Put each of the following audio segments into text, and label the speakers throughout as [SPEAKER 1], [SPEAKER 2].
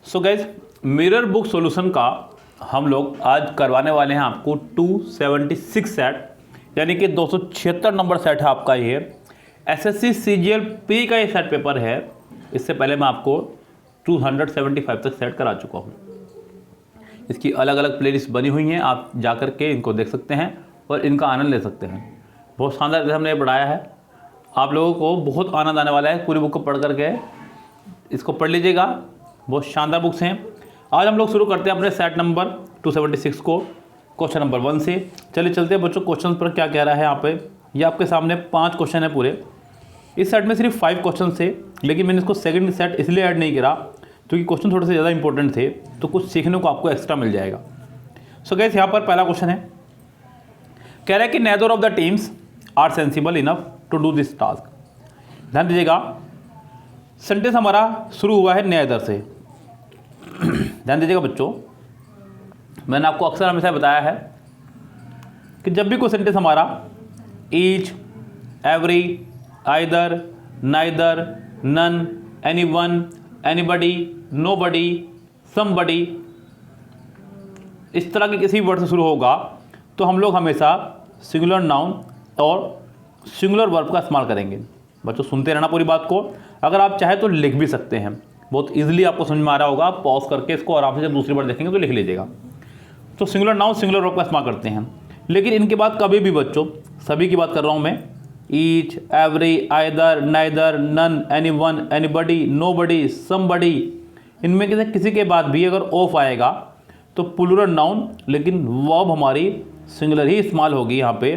[SPEAKER 1] So guys mirror book solution का हम लोग आज करवाने वाले हैं आपको 276 सेट यानी कि 276 नंबर सेट है आपका। ये एसएससी सीजीएल प्री का ये सेट पेपर है। इससे पहले मैं आपको 275 तक सेट करा चुका हूँ। इसकी अलग अलग प्लेलिस्ट बनी हुई हैं, आप जा कर के इनको देख सकते हैं और इनका आनंद ले सकते हैं। बहुत शानदार से हमने पढ़ाया है, आप लोगों को बहुत आनंद आने वाला है। पूरी बुक को पढ़ करके इसको पढ़ लीजिएगा, बहुत शानदार बुक्स हैं। आज हम लोग शुरू करते हैं अपने सेट नंबर 276 को क्वेश्चन नंबर 1 से। चलिए चलते हैं बच्चों क्वेश्चन पर क्या कह रहा है यहाँ पे। ये आपके सामने 5 क्वेश्चन है पूरे। इस सेट में सिर्फ 5 क्वेश्चन थे, लेकिन मैंने इसको सेकंड सेट इसलिए ऐड नहीं करा क्योंकि क्वेश्चन थोड़े से ज़्यादा इंपॉर्टेंट थे, तो कुछ सीखने को आपको एक्स्ट्रा मिल जाएगा। सो गाइस यहाँ पर पहला क्वेश्चन है, कह रहा है कि neither of the teams are sensible enough to do this task. ध्यान दीजिएगा, सेंटेंस हमारा शुरू हुआ है नेदर से। ध्यान दीजिएगा बच्चों, मैंने आपको अक्सर हमेशा बताया है कि जब भी कोई सेंटेंस हमारा each, every, either, neither, none, anyone, anybody, nobody, somebody, इस तरह के किसी वर्ड से शुरू होगा तो हम लोग हमेशा सिंगुलर नाउन और सिंगुलर वर्ब का इस्तेमाल करेंगे। बच्चों सुनते रहना पूरी बात को, अगर आप चाहे तो लिख भी सकते हैं, बहुत इजीली आपको समझ में आ रहा होगा। आप पॉज करके इसको आराम से जब दूसरी बार देखेंगे तो लिख लीजिएगा। तो सिंगुलर नाउन सिंगुलर वर्ब का इस्तेमाल करते हैं, लेकिन इनके बाद कभी भी बच्चों, सभी की बात कर रहा हूँ मैं, each, every, either, neither, none, anyone, anybody, nobody, somebody, इनमें से किसी के बाद भी अगर ऑफ आएगा तो प्लूरल नाउन, लेकिन वर्ब हमारी सिंगुलर ही इस्तेमाल होगी यहाँ पे।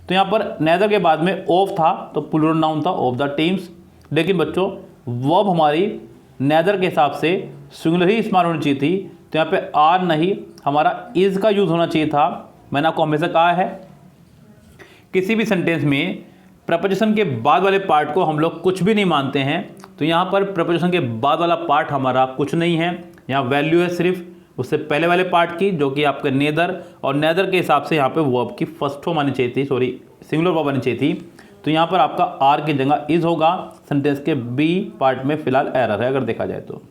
[SPEAKER 1] तो यहाँ पर नेदर के बाद में ऑफ था तो प्लूरल नाउन था ऑफ द टीम्स, लेकिन बच्चों वर्ब हमारी नेदर के हिसाब से सिंगुलर ही इस्तेमाल होनी चाहिए थी। तो यहाँ पे आर नहीं, हमारा इज का यूज़ होना चाहिए था। मैंने आपको हमेशा कहा है किसी भी सेंटेंस में प्रपोजिशन के बाद वाले पार्ट को हम लोग कुछ भी नहीं मानते हैं। तो यहाँ पर प्रपोजिशन के बाद वाला पार्ट हमारा कुछ नहीं है, यहाँ वैल्यू है सिर्फ उससे पहले वाले पार्ट की, जो कि आपके नेदर, और नेदर के हिसाब से यहाँ पे वर्ब की फर्स्ट फॉर्म आनी चाहिए थी, सॉरी सिंगुलर वर्ब आनी चाहिए थी। तो यहाँ पर आपका आर की जगह इज होगा। सेंटेंस के बी पार्ट में फिलहाल एरर है अगर देखा जाए तो।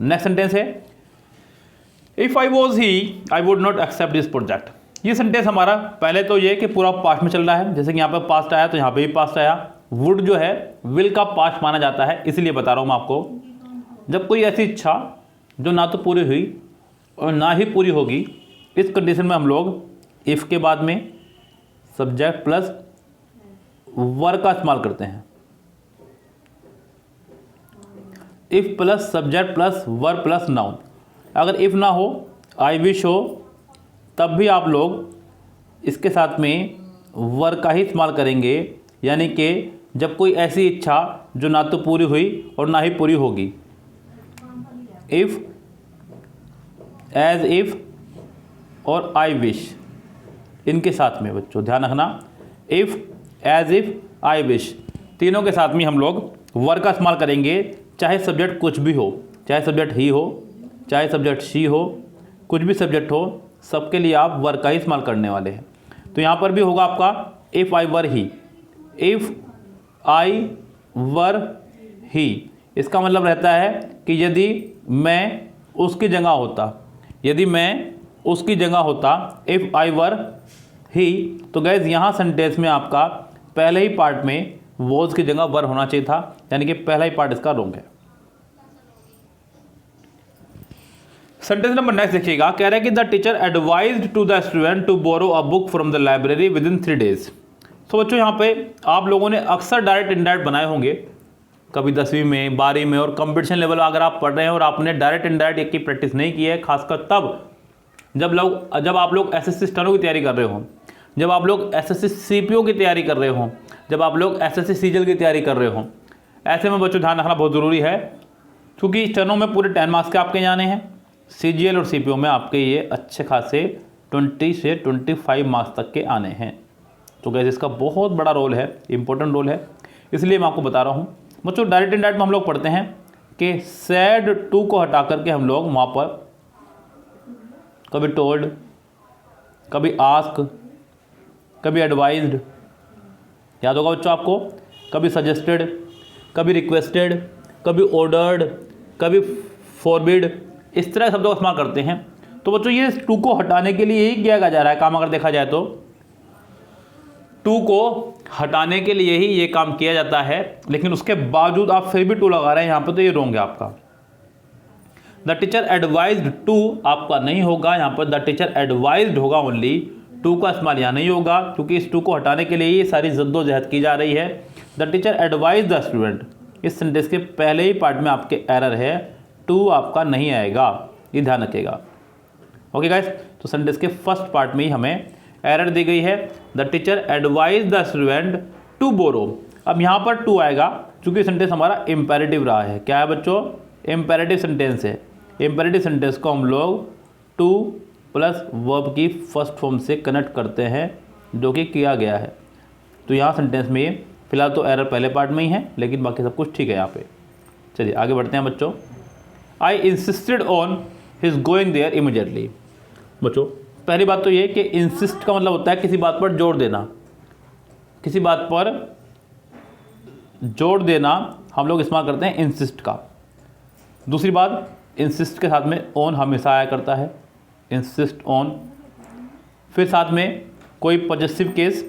[SPEAKER 1] नेक्स्ट सेंटेंस है, if I was he I would not accept this project. ये सेंटेंस हमारा पहले तो ये कि पूरा पास्ट में चल रहा है, जैसे कि यहाँ पर पास्ट आया तो यहाँ पे भी पास्ट आया। वुड जो है विल का पास्ट माना जाता है, इसलिए बता रहा हूँ मैं आपको। जब कोई ऐसी इच्छा जो ना तो पूरी हुई और ना ही पूरी होगी, इस कंडीशन में हम लोग इफ के बाद में सब्जेक्ट प्लस वर्ब का इस्तेमाल करते हैं। If plus subject plus verb plus noun. अगर इफ ना हो, आई विश हो, तब भी आप लोग इसके साथ में वर्ब का ही इस्तेमाल करेंगे। यानी कि जब कोई ऐसी इच्छा जो ना तो पूरी हुई और ना ही पूरी होगी, इफ, एज इफ और आई विश, इनके साथ में बच्चों ध्यान रखना, if, as if, I wish, तीनों के साथ में हम लोग वर्ब का इस्तेमाल करेंगे। चाहे सब्जेक्ट कुछ भी हो, चाहे सब्जेक्ट ही हो, चाहे सब्जेक्ट शी हो, कुछ भी सब्जेक्ट हो, सबके लिए आप वर्ब का ही इस्तेमाल करने वाले हैं। तो यहाँ पर भी होगा आपका if I were he, if I वर ही। इसका मतलब रहता है कि यदि मैं उसकी जगह होता, यदि मैं उसकी जगह होता, इफ़ आई वर ही। तो गैस यहाँ सेंटेंस में आपका पहले ही पार्ट में वॉज की जगह वर होना चाहिए था, यानी कि पहला ही पार्ट इसका रॉन्ग है। सेंटेंस नंबर नेक्स्ट देखिएगा, कह रहा है कि the teacher advised to the student to borrow a book from the library within 3 days। तो बच्चों यहाँ पे आप लोगों ने अक्सर डायरेक्ट इनडायरेक्ट बनाए होंगे, कभी 10वीं में, 12वीं में, और कंपटीशन लेवल अगर आप पढ़ रहे हैं और आपने डायरेक्ट इनडायरेक्ट एक की प्रैक्टिस नहीं की है, खासकर तब जब आप लोग एसएससी स्टेनो की तैयारी कर रहे हो, जब आप लोग एसएससी सीपीओ की तैयारी कर रहे हो, जब आप लोग एसएससी सीजीएल की तैयारी कर रहे हो। ऐसे में बच्चों ध्यान रखना बहुत ज़रूरी है, क्योंकि स्टेनो में पूरे 10 मार्क्स के आपके जाने हैं, सीजीएल और सीपीओ में आपके ये अच्छे खासे 20 से 25 मार्क्स तक के आने हैं। तो गैस इसका बहुत बड़ा रोल है, इंपॉर्टेंट रोल है, इसलिए मैं आपको बता रहा हूँ। बच्चों डायरेक्ट इनडायरेक्ट में हम लोग पढ़ते हैं कि सैड टू को हटा करके हम लोग वहाँ पर कभी टोल्ड, कभी आस्क, कभी एडवाइज्ड, याद होगा बच्चों आपको, कभी सजेस्टेड, कभी रिक्वेस्टेड, कभी ऑर्डर्ड, कभी फॉरबिड, इस तरह शब्दों का इस्तेमाल करते हैं। तो बच्चों ये टू को हटाने के लिए ही किया जा रहा है काम, अगर देखा जाए तो टू को हटाने के लिए ही ये काम किया जाता है, लेकिन उसके बावजूद आप फिर भी टू लगा रहे हैं यहाँ पे, तो ये रॉन्ग है आपका। द टीचर एडवाइज्ड टू आपका नहीं होगा, यहाँ पर द टीचर एडवाइज्ड होगा ओनली, टू का इस्तेमाल यहाँ नहीं होगा, क्योंकि इस टू को हटाने के लिए ये सारी जद्दोजहद की जा रही है। The teacher advise the student, इस सेंटेंस के पहले ही पार्ट में आपके एरर है, टू आपका नहीं आएगा, ये ध्यान रखिएगा। ओके गाइस, तो सेंटेंस के फर्स्ट पार्ट में ही हमें एरर दी गई है। The teacher advise the student to borrow, अब यहाँ पर टू आएगा क्योंकि सेंटेंस हमारा इम्पेरेटिव रहा है। क्या है बच्चों? इम्पेरेटिव सेंटेंस है। इम्पेरेटिव सेंटेंस को हम लोग टू प्लस वर्ब की फर्स्ट फॉर्म से कनेक्ट करते हैं, जो कि किया गया है। तो यहाँ सेंटेंस में फिलहाल तो एरर पहले पार्ट में ही है, लेकिन बाकी सब कुछ ठीक है यहाँ पे। चलिए आगे बढ़ते हैं बच्चों। I insisted on his going there immediately. बच्चों पहली बात तो ये कि इंसिस्ट का मतलब होता है किसी बात पर जोर देना, किसी बात पर जोर देना हम लोग इस्तेमाल करते हैं इंसिस्ट का। दूसरी बात, इंसिस्ट के साथ में ऑन हमेशा आया करता है, इंसिस्ट ऑन। फिर साथ में कोई पॉजेसिव केस,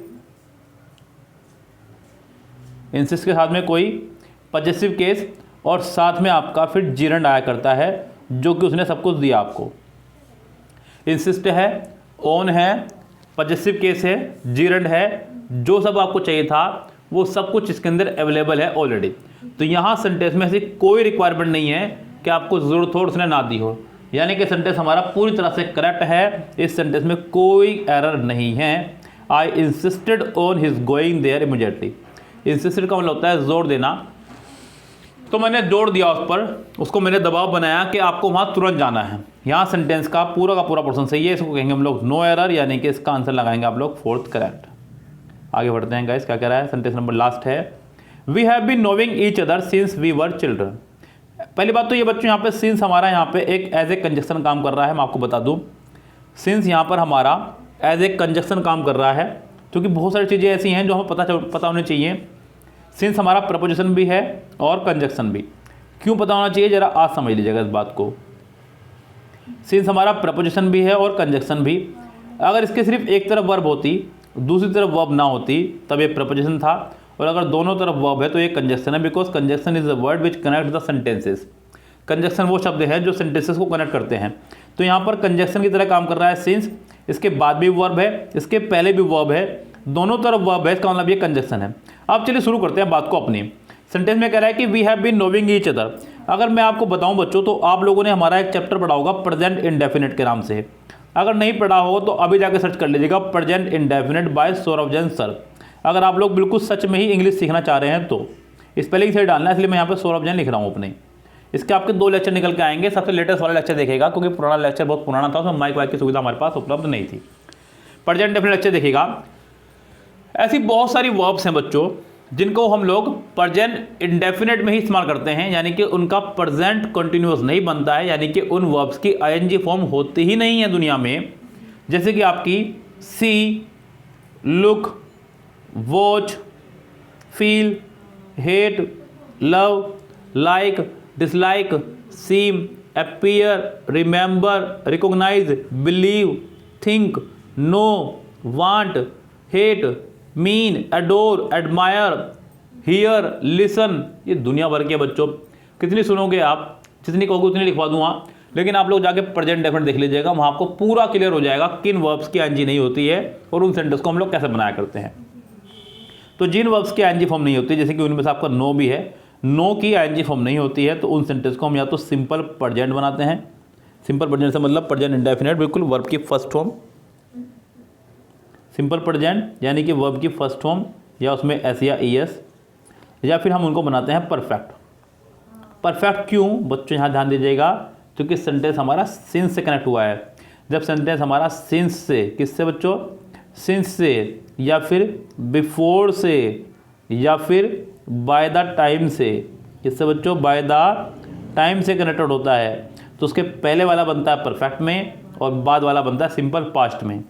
[SPEAKER 1] इंसिस्ट के साथ में कोई पॉजेसिव केस, और साथ में आपका फिर जीरंड आया करता है, जो कि उसने सब कुछ दिया आपको। इंसिस्ट है, ऑन है, पॉजेसिव केस है, जीरंड है, जो सब आपको चाहिए था वो सब कुछ इसके अंदर अवेलेबल है ऑलरेडी। तो यहाँ सेंटेंस में ऐसी कोई रिक्वायरमेंट नहीं है कि आपको ज़रूरत हो उसने ना दी हो, यानी कि सेंटेंस हमारा पूरी तरह से करेक्ट है। इस सेंटेंस में कोई एरर नहीं है। I insisted on his going there immediately. Insisted का मतलब होता है जोर देना, तो मैंने जोर दिया उस पर, उसको मैंने दबाव बनाया कि आपको वहाँ तुरंत जाना है। यहाँ सेंटेंस का पूरा पोर्शन सही है, इसको कहेंगे हम लोग नो एरर, यानी कि इसका आंसर लगाएंगे आप लोग फोर्थ करेक्ट। आगे बढ़ते हैं गाइस, क्या कह रहा है सेंटेंस नंबर लास्ट है। We have been knowing each other since we were children. पहली बात तो ये बच्चों यहाँ पे सिंस हमारा यहाँ पे एक एज ए कंजक्शन काम कर रहा है। मैं आपको बता दूँ, सिंस यहाँ पर हमारा एज ए कंजक्शन काम कर रहा है, क्योंकि बहुत सारी चीज़ें ऐसी हैं जो हमें पता होनी चाहिए। सिंस हमारा प्रपोजिशन भी है और कंजक्शन भी। क्यों पता होना चाहिए, जरा आज समझ लीजिएगा इस बात को। सिंस हमारा प्रपोजिशन भी है और कंजक्शन भी। अगर इसके सिर्फ एक तरफ वर्ब होती, दूसरी तरफ वर्ब ना होती, तब ये प्रपोजिशन था, और अगर दोनों तरफ वर्ब है तो ये कंजक्शन है, because conjunction is the word which connect the sentences. Conjunction वो शब्द है जो सेंटेंसेस को कनेक्ट करते हैं। तो यहाँ पर कंजक्शन की तरह काम कर रहा है सिंस, इसके बाद भी वर्ब है, इसके पहले भी वर्ब है, दोनों तरफ वर्ब है, इसका मतलब ये कंजक्शन है। अब चलिए शुरू करते हैं बात को अपनी। सेंटेंस में कह रहा है कि we have been knowing each other. अगर मैं आपको बताऊं बच्चों, तो आप लोगों ने हमारा एक चैप्टर पढ़ा होगा प्रेजेंट इंडेफिनिट के नाम से। अगर नहीं पढ़ा हो तो अभी जाके सर्च कर लीजिएगा, present indefinite by Saurabh Jain sir. अगर आप लोग बिल्कुल सच में ही इंग्लिश सीखना चाह रहे हैं तो स्पेलिंग से डालना है, इसलिए मैं यहाँ पे सौरभ जैन लिख रहा हूँ अपने। इसके आपके 2 लेक्चर निकल के आएंगे। सबसे लेटेस्ट वाला लेक्चर देखेगा, क्योंकि पुराना लेक्चर बहुत पुराना था, उसमें माइक वाइक की सुविधा हमारे पास उपलब्ध नहीं थी। प्रेजेंट इंडेफिनिट लेक्चर देखिएगा। ऐसी बहुत सारी वर्ब्स हैं बच्चों जिनको हम लोग प्रेजेंट इंडेफिनिट में ही इस्तेमाल करते हैं, यानी कि उनका प्रेजेंट कंटिन्यूअस नहीं बनता है, यानी कि उन वर्ब्स की आईएनजी फॉर्म होती ही नहीं है दुनिया में। जैसे कि आपकी see, look, watch, feel, hate, love, like, dislike, seem, appear, remember, recognise, believe, think, know, want, hate, mean, adore, admire, hear, listen. ये दुनिया भर के बच्चों, कितनी सुनोगे आप, जितनी कहोगे उतनी लिखवा दूंगा, लेकिन आप लोग जाके प्रेजेंट इंडेफिनिट देख लीजिएगा, वहाँ आपको पूरा क्लियर हो जाएगा किन वर्ब्स की आईएनजी नहीं होती है और उन सेंटेंस को हम लोग कैसे बनाया करते हैं। तो जिन वर्ब्स की आईएनजी फॉर्म नहीं होती, जैसे कि उनमें से आपका नो भी है, नो की आईएनजी फॉर्म नहीं होती है, तो उन सेंटेंस को हम या तो सिंपल प्रेजेंट बनाते हैं। सिंपल प्रेजेंट से मतलब प्रेजेंट इंडेफिनिट, बिल्कुल वर्ब की फर्स्ट फॉर्म सिंपल प्रेजेंट, यानी कि वर्ब की फर्स्ट फॉर्म या उसमें एस या ईएस, या फिर हम उनको बनाते हैं परफेक्ट। परफेक्ट क्यों बच्चों, यहाँ ध्यान दीजिएगा, क्योंकि सेंटेंस हमारा सिंस से कनेक्ट हुआ है। जब सेंटेंस हमारा सिंस से, किससे बच्चों, सिंस से, या फिर बिफोर से, या फिर बाय द टाइम से, किससे बच्चों, बाय द टाइम से कनेक्टेड होता है, तो उसके पहले वाला बनता है परफेक्ट में और बाद वाला बनता है सिंपल पास्ट में।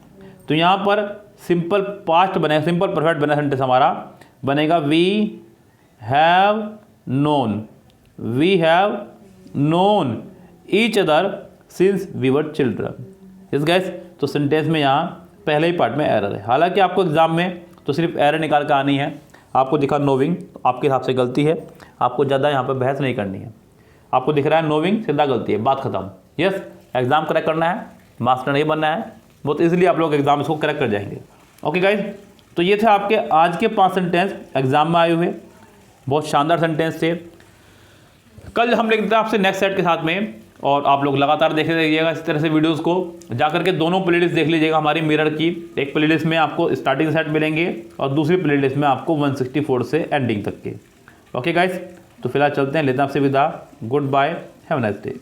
[SPEAKER 1] तो यहाँ पर सिंपल पास्ट बनेगा, सिंपल परफेक्ट बना सेंटेंस हमारा बनेगा we have known, we have known each other since we were children। Yes guys, तो सेंटेंस में यहाँ पहले ही पार्ट में एरर है। हालांकि आपको एग्जाम में तो सिर्फ एरर निकाल कर आनी है। आपको दिखा नोविंग, तो आपके हिसाब से गलती है, आपको ज़्यादा यहाँ पर बहस नहीं करनी है। आपको दिख रहा है नोविंग, सीधा गलती है, बात खत्म। यस, एग्जाम करेक्ट करना है, मास्टर नहीं बनना है, बहुत इजीली आप लोग एग्जाम इसको करेक्ट कर जाएंगे। ओके गाइज, तो ये थे आपके आज के 5 सेंटेंस एग्जाम में आए हुए, बहुत शानदार सेंटेंस थे। कल हम लेते हैं आपसे नेक्स्ट सेट के साथ में, और आप लोग लगातार देखते रहिएगा इस तरह से वीडियोस को। जाकर के दोनों प्लेलिस्ट देख लीजिएगा हमारी मिरर की। एक प्लेलिस्ट में आपको स्टार्टिंग सेट मिलेंगे और दूसरी प्लेलिस्ट में आपको 164 से एंडिंग तक के। ओके गाइस, तो फिलहाल चलते हैं, लेते हैं आपसे विदा। Goodbye, have a nice day.